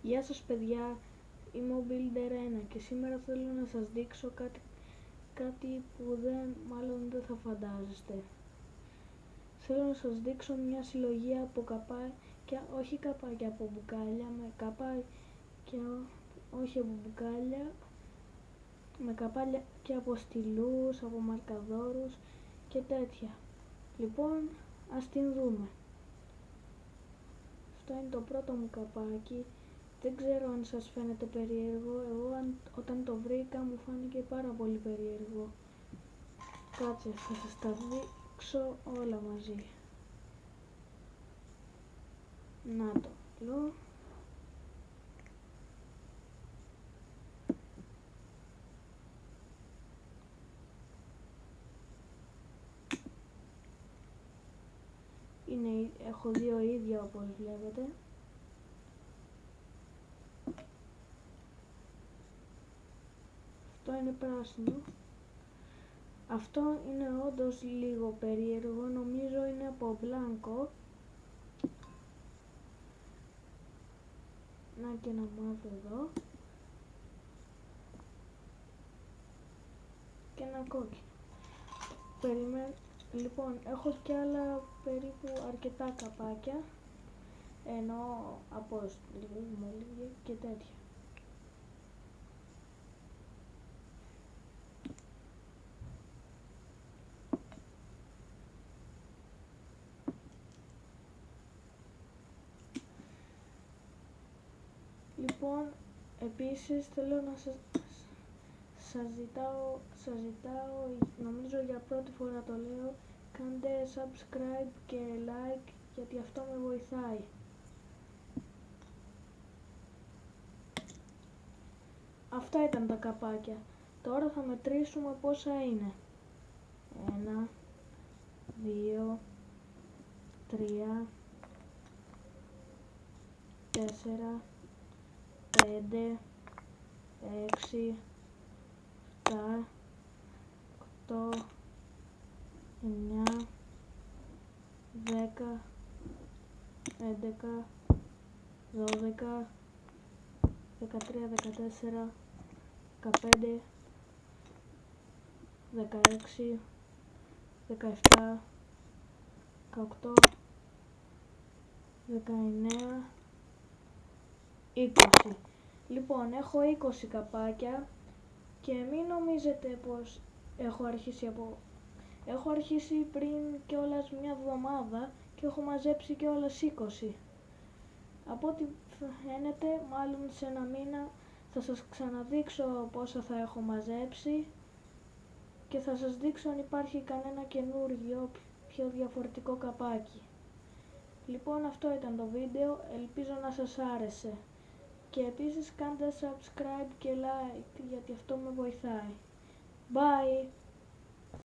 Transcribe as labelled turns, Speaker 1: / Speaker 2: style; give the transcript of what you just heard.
Speaker 1: Γεια σας παιδιά, είμαι ο Builder 1 και σήμερα θέλω να σας δείξω κάτι που μάλλον δεν θα φαντάζεστε. Θέλω να σας δείξω μια συλλογή από καπάκια, όχι καπάκια από μπουκάλια, με καπάκια από στυλούς, από μαρκαδόρους και τέτοια. Λοιπόν, ας την δούμε. Αυτό είναι το πρώτο μου καπάκι. Δεν ξέρω αν σας φαίνεται περίεργο, εγώ όταν το βρήκα μου φάνηκε πάρα πολύ περίεργο. Κάτσε, θα σας τα δείξω όλα μαζί. Να το λέω. Έχω δύο ίδια όπως βλέπετε. Αυτό είναι πράσινο. Αυτό είναι όντως λίγο περίεργο, νομίζω είναι από μπλάνκο. Να και ένα μαύρο εδώ. Και ένα κόκκινο. Λοιπόν, έχω κι άλλα περίπου αρκετά καπάκια. Ενώ από στυλούς και τέτοια. Λοιπόν, επίσης θέλω να σας ζητάω, νομίζω για πρώτη φορά το λέω, κάντε subscribe και like γιατί αυτό με βοηθάει. Αυτά ήταν τα καπάκια. Τώρα θα μετρήσουμε πόσα είναι. 1, 2, 3, 4, 5, 6, 7, 8, 9, 10, 11, 12, 13, 14, 15, 16, 17, 18, 19, 20. Λοιπόν, έχω 20 καπάκια και μην νομίζετε πως έχω αρχίσει πριν κιόλας μια εβδομάδα και έχω μαζέψει κιόλας 20. Από ό,τι φαίνεται, μάλλον σε ένα μήνα θα σας ξαναδείξω πόσα θα έχω μαζέψει και θα σας δείξω αν υπάρχει κανένα καινούργιο πιο διαφορετικό καπάκι. Λοιπόν, αυτό ήταν το βίντεο, ελπίζω να σας άρεσε. Και επίσης κάντε subscribe και like γιατί αυτό με βοηθάει. Bye!